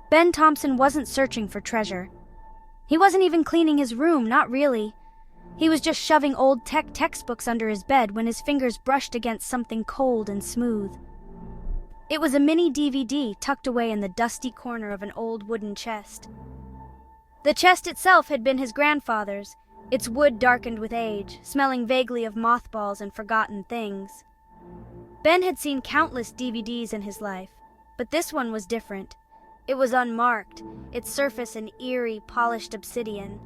Ben Thompson wasn't searching for treasure. He wasn't even cleaning his room, not really. He was just shoving old textbooks under his bed when his fingers brushed against something cold and smooth. It was a mini DVD tucked away in the dusty corner of an old wooden chest. The chest itself had been his grandfather's, its wood darkened with age, smelling vaguely of mothballs and forgotten things. Ben had seen countless DVDs in his life, but this one was different. It was unmarked, its surface an eerie, polished obsidian.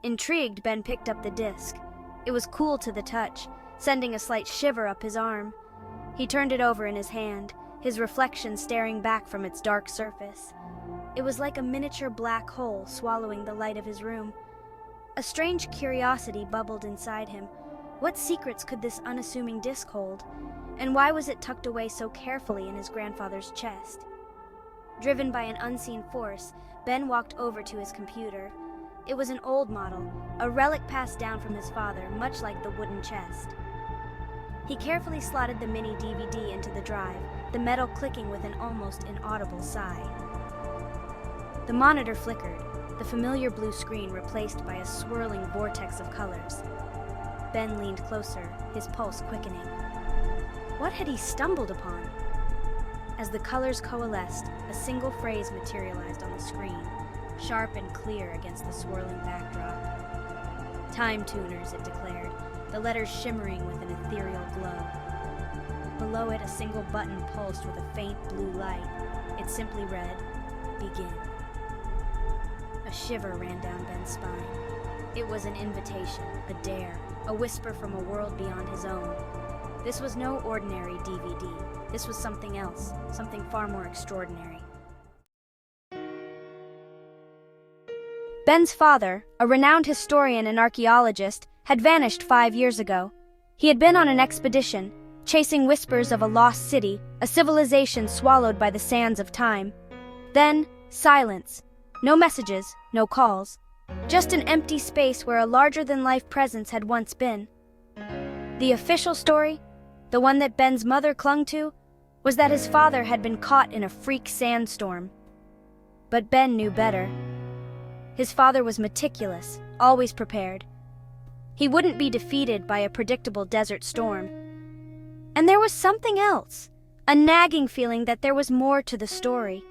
Intrigued, Ben picked up the disc. It was cool to the touch, sending a slight shiver up his arm. He turned it over in his hand, his reflection staring back from its dark surface. It was like a miniature black hole swallowing the light of his room. A strange curiosity bubbled inside him. What secrets could this unassuming disc hold? And why was it tucked away so carefully in his grandfather's chest? Driven by an unseen force, Ben walked over to his computer. It was an old model, a relic passed down from his father, much like the wooden chest. He carefully slotted the mini DVD into the drive, the metal clicking with an almost inaudible sigh. The monitor flickered, the familiar blue screen replaced by a swirling vortex of colors. Ben leaned closer, his pulse quickening. What had he stumbled upon? As the colors coalesced, a single phrase materialized on the screen, sharp and clear against the swirling backdrop. Time tuners, it declared, the letters shimmering with an ethereal glow. Below it, a single button pulsed with a faint blue light. It simply read, "Begin." A shiver ran down Ben's spine. It was an invitation, a dare, a whisper from a world beyond his own. This was no ordinary DVD. This was something else, something far more extraordinary. Ben's father, a renowned historian and archaeologist, had vanished 5 years ago. He had been on an expedition, chasing whispers of a lost city, a civilization swallowed by the sands of time. Then, silence. No messages, no calls. Just an empty space where a larger-than-life presence had once been. The official story, the one that Ben's mother clung to, was that his father had been caught in a freak sandstorm. But Ben knew better. His father was meticulous, always prepared. He wouldn't be defeated by a predictable desert storm. And there was something else, a nagging feeling that there was more to the story.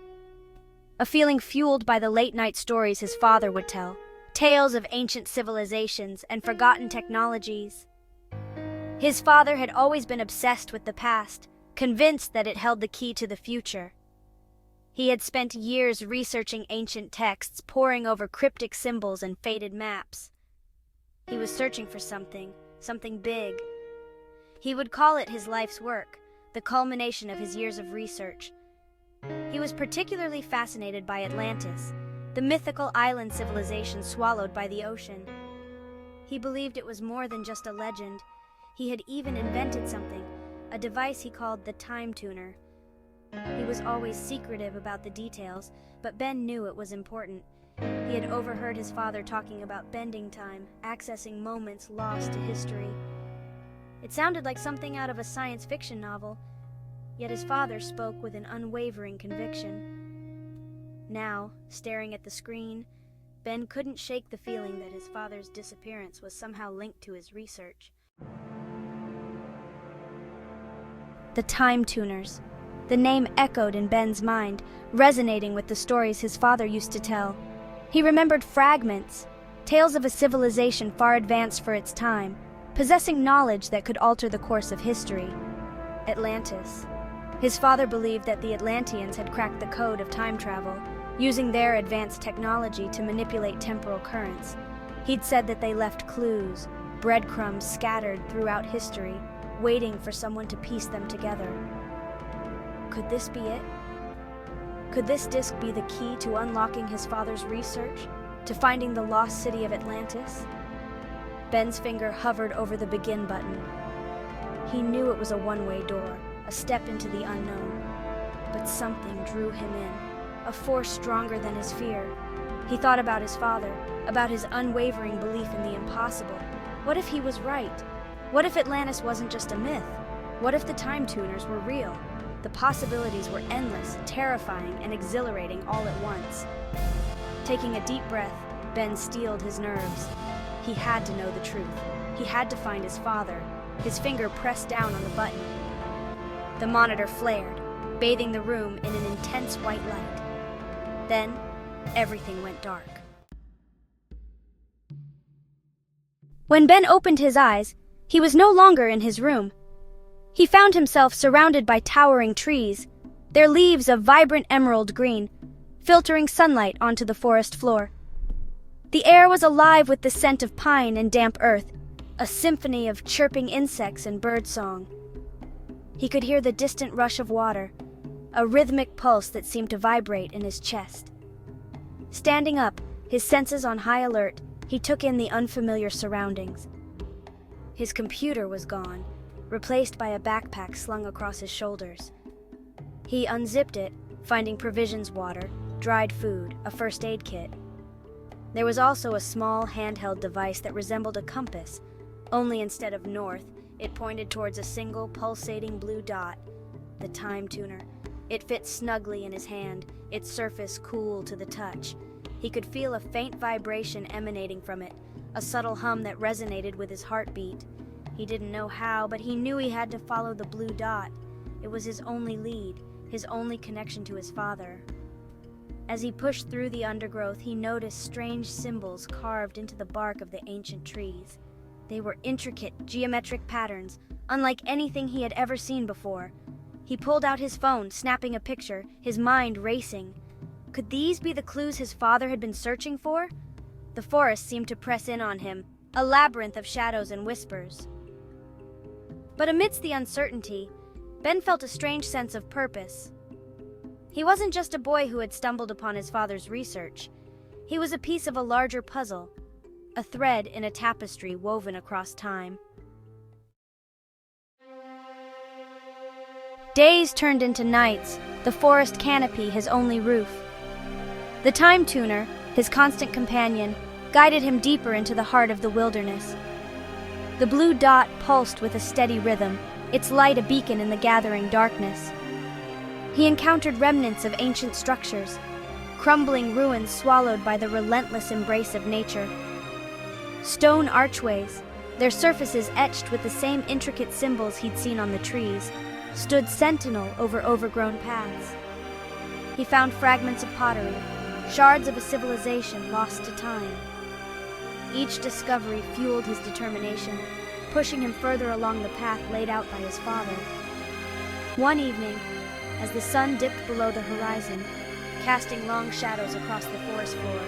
A feeling fueled by the late-night stories his father would tell, tales of ancient civilizations and forgotten technologies. His father had always been obsessed with the past, convinced that it held the key to the future. He had spent years researching ancient texts, poring over cryptic symbols and faded maps. He was searching for something big. He would call it his life's work, the culmination of his years of research. He was particularly fascinated by Atlantis, the mythical island civilization swallowed by the ocean. He believed it was more than just a legend. He had even invented something, a device he called the time tuner. He was always secretive about the details, but Ben knew it was important. He had overheard his father talking about bending time, accessing moments lost to history. It sounded like something out of a science fiction novel, yet his father spoke with an unwavering conviction. Now, staring at the screen, Ben couldn't shake the feeling that his father's disappearance was somehow linked to his research. The time tuners. The name echoed in Ben's mind, resonating with the stories his father used to tell. He remembered fragments, tales of a civilization far advanced for its time, possessing knowledge that could alter the course of history. Atlantis. His father believed that the Atlanteans had cracked the code of time travel, using their advanced technology to manipulate temporal currents. He'd said that they left clues, breadcrumbs scattered throughout history, waiting for someone to piece them together. Could this be it? Could this disc be the key to unlocking his father's research, to finding the lost city of Atlantis? Ben's finger hovered over the begin button. He knew it was a one-way door, a step into the unknown. But something drew him in, a force stronger than his fear. He thought about his father, about his unwavering belief in the impossible. What if he was right? What if Atlantis wasn't just a myth? What if the time tuners were real? The possibilities were endless, terrifying, and exhilarating all at once. Taking a deep breath, Ben steeled his nerves. He had to know the truth. He had to find his father. His finger pressed down on the button. The monitor flared, bathing the room in an intense white light. Then, everything went dark. When Ben opened his eyes, he was no longer in his room. He found himself surrounded by towering trees, their leaves of vibrant emerald green, filtering sunlight onto the forest floor. The air was alive with the scent of pine and damp earth, a symphony of chirping insects and birdsong. He could hear the distant rush of water, a rhythmic pulse that seemed to vibrate in his chest. Standing up, his senses on high alert, he took in the unfamiliar surroundings. His computer was gone, replaced by a backpack slung across his shoulders. He unzipped it, finding provisions, water, dried food, a first aid kit. There was also a small handheld device that resembled a compass, only instead of north, it pointed towards a single pulsating blue dot, the time tuner. It fit snugly in his hand, its surface cool to the touch. He could feel a faint vibration emanating from it, a subtle hum that resonated with his heartbeat. He didn't know how, but he knew he had to follow the blue dot. It was his only lead, his only connection to his father. As he pushed through the undergrowth, he noticed strange symbols carved into the bark of the ancient trees. They were intricate, geometric patterns, unlike anything he had ever seen before. He pulled out his phone, snapping a picture, his mind racing. Could these be the clues his father had been searching for? The forest seemed to press in on him, a labyrinth of shadows and whispers. But amidst the uncertainty, Ben felt a strange sense of purpose. He wasn't just a boy who had stumbled upon his father's research. He was a piece of a larger puzzle, a thread in a tapestry woven across time. Days turned into nights, the forest canopy his only roof. The time tuner, his constant companion, guided him deeper into the heart of the wilderness. The blue dot pulsed with a steady rhythm, its light a beacon in the gathering darkness. He encountered remnants of ancient structures, crumbling ruins swallowed by the relentless embrace of nature. Stone archways, their surfaces etched with the same intricate symbols he'd seen on the trees, stood sentinel over overgrown paths. He found fragments of pottery, shards of a civilization lost to time. Each discovery fueled his determination, pushing him further along the path laid out by his father. One evening, as the sun dipped below the horizon, casting long shadows across the forest floor,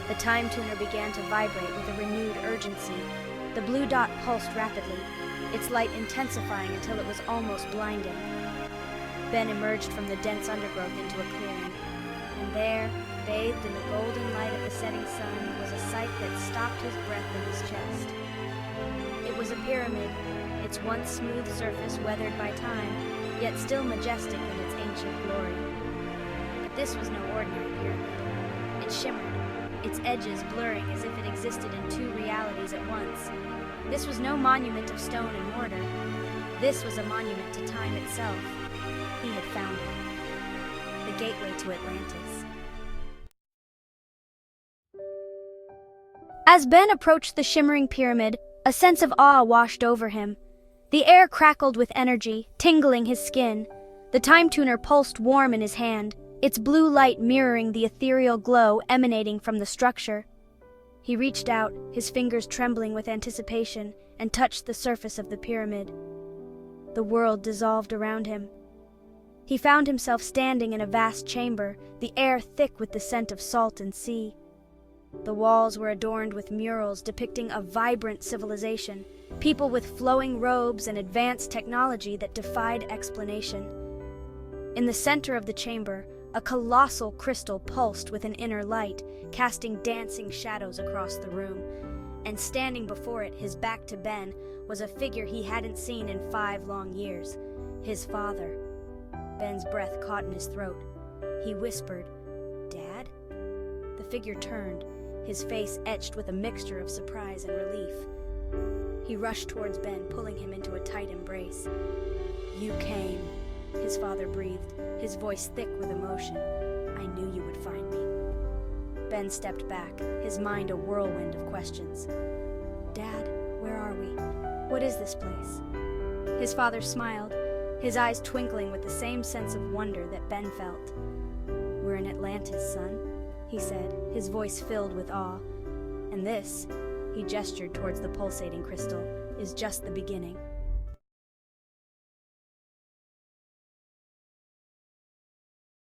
the time tuner began to vibrate with a renewed urgency. The blue dot pulsed rapidly, its light intensifying until it was almost blinding. Ben emerged from the dense undergrowth into a clearing, and there, bathed in the golden light of the setting sun, was a sight that stopped his breath in his chest. It was a pyramid, its once smooth surface weathered by time, yet still majestic in its ancient glory. But this was no ordinary pyramid. It shimmered, its edges blurring as if it existed in two realities at once. This was no monument of stone and mortar. This was a monument to time itself. He had found it. The gateway to Atlantis. As Ben approached the shimmering pyramid, a sense of awe washed over him. The air crackled with energy, tingling his skin. The time tuner pulsed warm in his hand, its blue light mirroring the ethereal glow emanating from the structure. He reached out, his fingers trembling with anticipation, and touched the surface of the pyramid. The world dissolved around him. He found himself standing in a vast chamber, the air thick with the scent of salt and sea. The walls were adorned with murals depicting a vibrant civilization, people with flowing robes and advanced technology that defied explanation. In the center of the chamber, a colossal crystal pulsed with an inner light, casting dancing shadows across the room. And standing before it, his back to Ben, was a figure he hadn't seen in 5 long years, his father. Ben's breath caught in his throat. He whispered, "Dad?" The figure turned, his face etched with a mixture of surprise and relief. He rushed towards Ben, pulling him into a tight embrace. "You came," his father breathed, his voice thick with emotion. "I knew you would find me." Ben stepped back, his mind a whirlwind of questions. "Dad, where are we? What is this place?" His father smiled, his eyes twinkling with the same sense of wonder that Ben felt. "We're in Atlantis, son," he said, his voice filled with awe. "And this," he gestured towards the pulsating crystal, "is just the beginning."